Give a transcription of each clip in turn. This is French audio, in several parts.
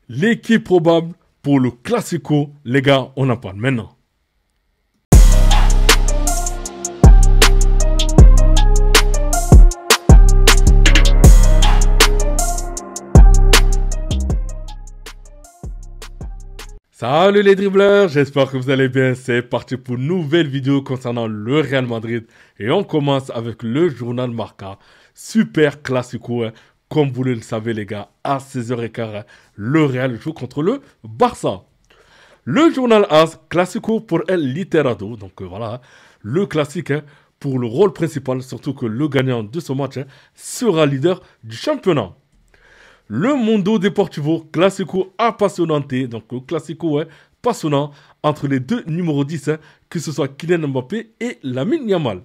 L'équipe probable pour le Classico, les gars, on en parle maintenant. Salut les dribbleurs, j'espère que vous allez bien. C'est parti pour une nouvelle vidéo concernant le Real Madrid. Et on commence avec le journal Marca. Super Classico, hein. Comme vous le savez les gars, à 16h15, le Real joue contre le Barça. Le journal AS, Classico pour El Literado. Donc voilà, le classique hein, pour le rôle principal. Surtout que le gagnant de ce match hein, sera leader du championnat. Le Mundo Deportivo, Classico Apasionante, donc Classico passionnant entre les deux numéros 10, hein, que ce soit Kylian Mbappé et Lamine Yamal.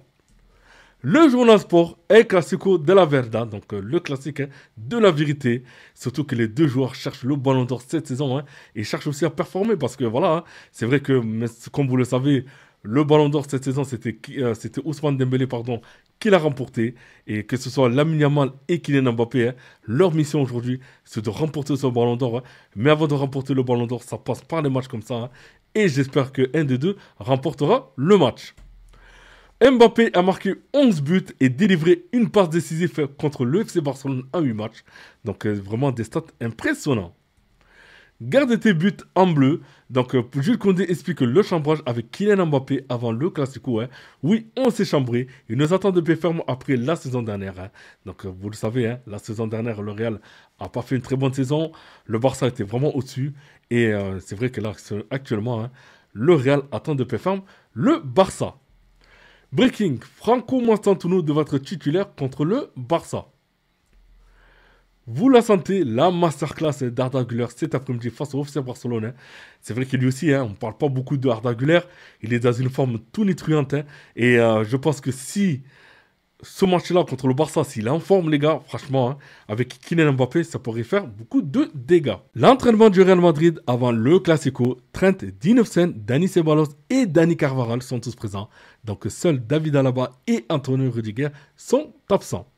Le journal Sport est Classico de la Verdad, donc le classique hein, de la vérité, surtout que les deux joueurs cherchent le ballon d'or cette saison hein, et cherchent aussi à performer parce que voilà, hein, c'est vrai que comme vous le savez, le ballon d'or cette saison c'était Ousmane Dembélé qui l'a remporté et que ce soit Lamine Yamal et Kylian Mbappé, hein, leur mission aujourd'hui c'est de remporter ce ballon d'or. Hein, mais avant de remporter le ballon d'or, ça passe par des matchs comme ça hein, et j'espère que un des deux remportera le match. Mbappé a marqué 11 buts et délivré une passe décisive contre le FC Barcelone en 8 matchs. Donc vraiment des stats impressionnants. Garde tes buts en bleu. Donc Jules Koundé explique le chambrage avec Kylian Mbappé avant le Classico. Hein. Oui, on s'est chambré. Il nous attend de pied ferme après la saison dernière. Hein. Donc vous le savez, hein, la saison dernière, le Real n'a pas fait une très bonne saison. Le Barça était vraiment au-dessus. Et c'est vrai que là, actuellement, hein, le Real attend de pied ferme le Barça. Breaking, Franco Mostantuno devrait être titulaire contre le Barça. Vous la sentez, la masterclass d'Arda Güler cet après-midi face au FC Barcelone. Hein. C'est vrai que lui aussi, hein, on ne parle pas beaucoup d'Arda Güler. Il est dans une forme tonitruante. Hein, et je pense que si ce match-là contre le Barça, s'il est en forme, les gars, franchement, hein, avec Kylian Mbappé, ça pourrait faire beaucoup de dégâts. L'entraînement du Real Madrid avant le Classico, Trent, Dinofsen, Dani Ceballos et Dani Carvajal sont tous présents. Donc seuls David Alaba et Antonio Rudiger sont absents.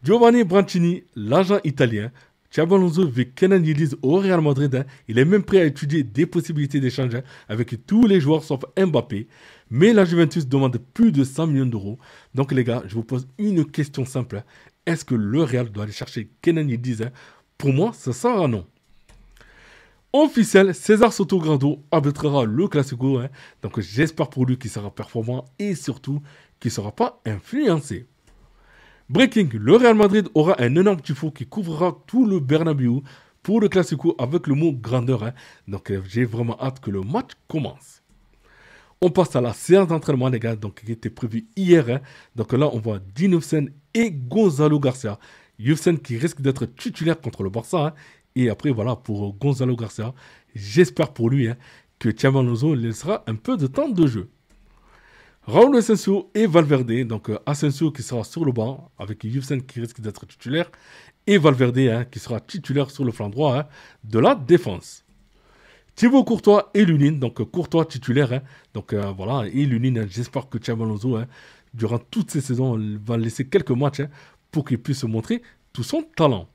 Giovanni Brancini, l'agent italien, Xabi Alonso veut Kenan Yildiz au Real Madrid. Hein. Il est même prêt à étudier des possibilités d'échange hein, avec tous les joueurs sauf Mbappé. Mais la Juventus demande plus de 100 millions d'euros. Donc les gars, je vous pose une question simple. Hein. Est-ce que le Real doit aller chercher Kenan Yildiz hein? Pour moi, ça sera non. Officiel, César Sotogrado arbitrera le Classico. Hein. Donc j'espère pour lui qu'il sera performant et surtout qu'il ne sera pas influencé. Breaking, le Real Madrid aura un énorme tifo qui couvrira tout le Bernabéu pour le Classico avec le mot grandeur. Hein. Donc j'ai vraiment hâte que le match commence. On passe à la séance d'entraînement les gars, donc, qui était prévue hier. Hein. Donc là on voit Dinofsen et Gonzalo Garcia. Dinofsen qui risque d'être titulaire contre le Barça. Hein. Et après voilà pour Gonzalo Garcia, j'espère pour lui hein, que Xabi Alonso laissera un peu de temps de jeu. Raúl Asensio et Valverde, donc Asensio qui sera sur le banc avec Dinofsen qui risque d'être titulaire et Valverde hein, qui sera titulaire sur le flanc droit hein, de la défense. Thibaut Courtois et Lunin, donc Courtois titulaire, hein, donc voilà, et Lunin, hein, j'espère que Xabi Alonso, hein, durant toutes ces saisons, va laisser quelques matchs hein, pour qu'il puisse montrer tout son talent.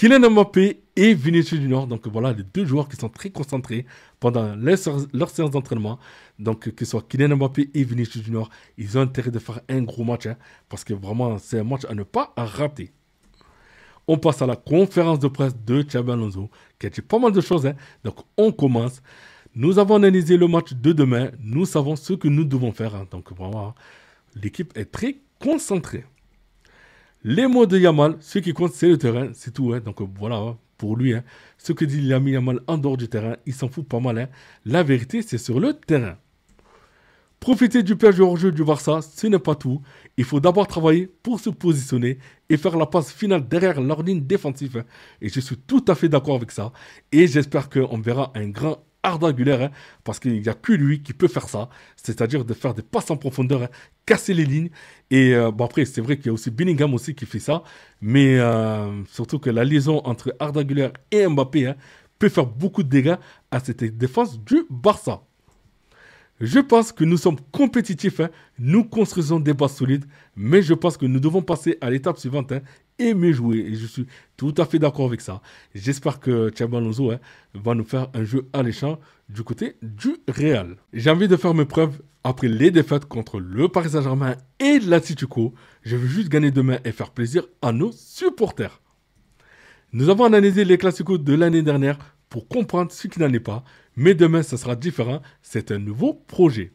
Kylian Mbappé et Vinicius Junior, donc voilà les deux joueurs qui sont très concentrés pendant leur séance d'entraînement. Donc que ce soit Kylian Mbappé et Vinicius Junior, ils ont intérêt de faire un gros match hein, parce que vraiment c'est un match à ne pas rater. On passe à la conférence de presse de Xabi Alonso qui a dit pas mal de choses. Hein. Donc on commence. Nous avons analysé le match de demain. Nous savons ce que nous devons faire. Hein. Donc vraiment, l'équipe est très concentrée. Les mots de Yamal, ce qui compte, c'est le terrain, c'est tout. Hein. Donc voilà, hein, pour lui, hein, ce que dit Lamine Yamal en dehors du terrain, il s'en fout pas mal. Hein. La vérité, c'est sur le terrain. Profiter du piège hors jeu du Barça, ce n'est pas tout. Il faut d'abord travailler pour se positionner et faire la passe finale derrière leur ligne défensive. Hein. Et je suis tout à fait d'accord avec ça. Et j'espère qu'on verra un grand Arda Güler, hein, parce qu'il n'y a que lui qui peut faire ça, c'est-à-dire de faire des passes en profondeur, hein, casser les lignes. Et bon après, c'est vrai qu'il y a aussi Bellingham aussi qui fait ça, mais surtout que la liaison entre Arda Güler et Mbappé hein, peut faire beaucoup de dégâts à cette défense du Barça. Je pense que nous sommes compétitifs, nous construisons des bases solides, mais je pense que nous devons passer à l'étape suivante et mieux jouer. Et je suis tout à fait d'accord avec ça. J'espère que Xabi Alonso va nous faire un jeu alléchant du côté du Real. J'ai envie de faire mes preuves après les défaites contre le Paris Saint-Germain et l'Atlético. Je veux juste gagner demain et faire plaisir à nos supporters. Nous avons analysé les classicos de l'année dernière pour comprendre ce qui n'en est pas. Mais demain, ça sera différent. C'est un nouveau projet.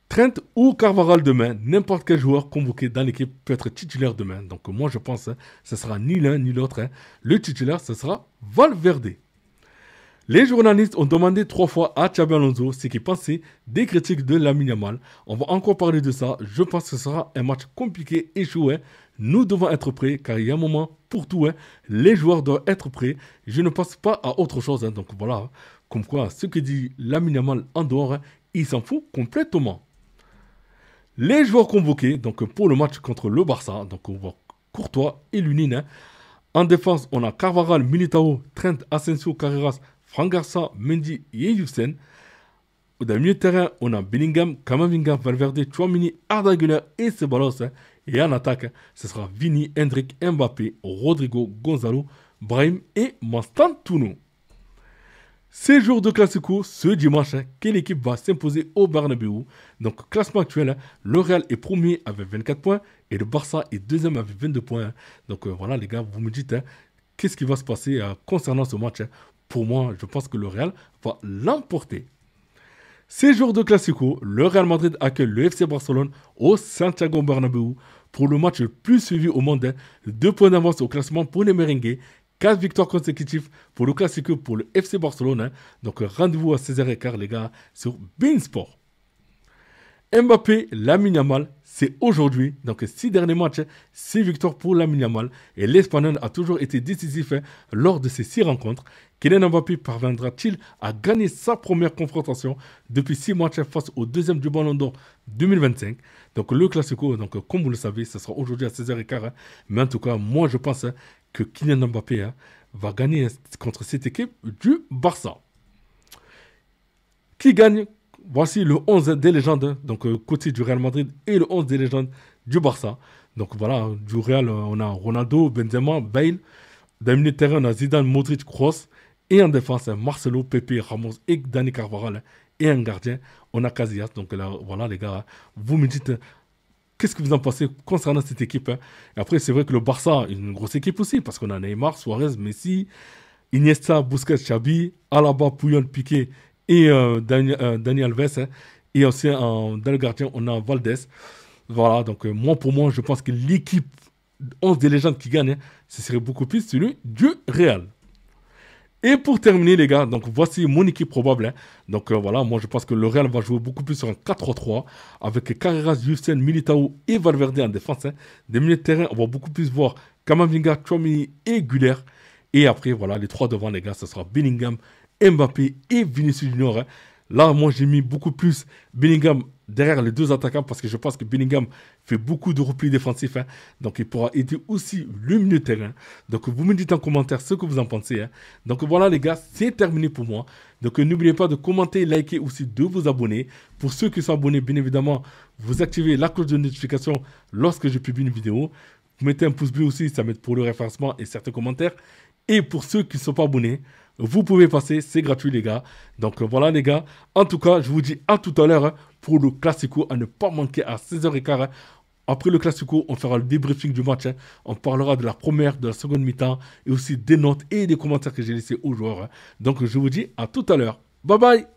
Trent ou Carvajal demain, n'importe quel joueur convoqué dans l'équipe peut être titulaire demain. Donc moi, je pense que ce sera ni l'un ni l'autre. Le titulaire, ce sera Valverde. Les journalistes ont demandé 3 fois à Xabi Alonso ce qu'il pensait des critiques de Lamine Yamal. On va encore parler de ça. Je pense que ce sera un match compliqué et chaud. Nous devons être prêts car il y a un moment pour tout. Les joueurs doivent être prêts. Je ne pense pas à autre chose. Donc voilà, comme quoi ce que dit Lamine Yamal en dehors, il s'en fout complètement. Les joueurs convoqués donc pour le match contre le Barça, donc on voit Courtois et Lunin. En défense, on a Carvajal, Militao, Trent, Asensio, Carreras, Fran Garcia, Mendy et Youssef. Dans le milieu de terrain, on a Bellingham, Camavinga, Valverde, Tchouameni, Arda Güler et Ceballos. Et en attaque, ce sera Vini, Hendrik, Mbappé, Rodrigo, Gonzalo, Brahim et Mastantuono. Ces jours de Classico, ce dimanche, quelle équipe va s'imposer au Bernabéu? Donc, classement actuel, le Real est premier avec 24 points et le Barça est deuxième avec 22 points. Donc, voilà, les gars, vous me dites, qu'est-ce qui va se passer concernant ce match? Pour moi, je pense que le Real va l'emporter. Ces jours de Classico, le Real Madrid accueille le FC Barcelone au Santiago Bernabéu pour le match le plus suivi au monde. 2 points d'avance au classement pour les merengues. 4 victoires consécutives pour le Classico pour le FC Barcelone. Donc rendez-vous à 16h15 les gars sur beIN Sport. Mbappé, Lamine Yamal, c'est aujourd'hui. Donc 6 derniers matchs, 6 victoires pour Lamine Yamal. Et l'Espagnol a toujours été décisif lors de ces 6 rencontres. Kylian Mbappé parviendra-t-il à gagner sa première confrontation depuis 6 matchs face au deuxième du Ballon d'Or 2025? Donc le Classico, donc, comme vous le savez, ce sera aujourd'hui à 16h15. Mais en tout cas, moi je pense que Kylian Mbappé va gagner contre cette équipe du Barça. Qui gagne? Voici le 11 des légendes, donc côté du Real Madrid et le 11 des légendes du Barça. Donc voilà, du Real, on a Ronaldo, Benzema, Bale. Dans le milieu de terrain, on a Zidane, Modric, Kroos. Et en défense, Marcelo, Pepe, Ramos et Dani Carvajal. Et en gardien, on a Casillas. Donc là, voilà les gars, vous me dites qu'est-ce que vous en pensez concernant cette équipe. Et après, c'est vrai que le Barça est une grosse équipe aussi, parce qu'on a Neymar, Suarez, Messi, Iniesta, Busquets, Xavi, Alaba, Puyol, Piqué et Dani Alves. Et aussi dans le gardien, on a Valdés. Voilà, donc moi, pour moi, je pense que l'équipe 11 des légendes qui gagne, ce serait beaucoup plus celui du Real. Et pour terminer, les gars, donc voici mon équipe probable. Donc voilà, moi je pense que le Real va jouer beaucoup plus sur un 4-3-3 avec Carreras, Youssef, Militao et Valverde en défense. Des milieux de terrain, on va beaucoup plus voir Camavinga, Tchouameni et Güler. Et après, voilà, les 3 devant, les gars, ce sera Bellingham, Mbappé et Vinicius Junior. Là, moi j'ai mis beaucoup plus Bellingham derrière les 2 attaquants parce que je pense que Bellingham fait beaucoup de replis défensifs. Donc il pourra aider aussi le milieu de terrain. Donc vous me dites en commentaire ce que vous en pensez. Donc voilà les gars, c'est terminé pour moi. Donc n'oubliez pas de commenter, liker aussi, de vous abonner. Pour ceux qui sont abonnés, bien évidemment, vous activez la cloche de notification lorsque je publie une vidéo. Vous mettez un pouce bleu aussi, ça m'aide pour le référencement et certains commentaires. Et pour ceux qui ne sont pas abonnés, vous pouvez passer, c'est gratuit les gars. Donc voilà les gars. En tout cas, je vous dis à tout à l'heure pour le Classico à ne pas manquer à 16h15. Après le Classico, on fera le débriefing du match. On parlera de la première, de la seconde mi-temps et aussi des notes et des commentaires que j'ai laissés aux joueurs. Donc je vous dis à tout à l'heure. Bye bye.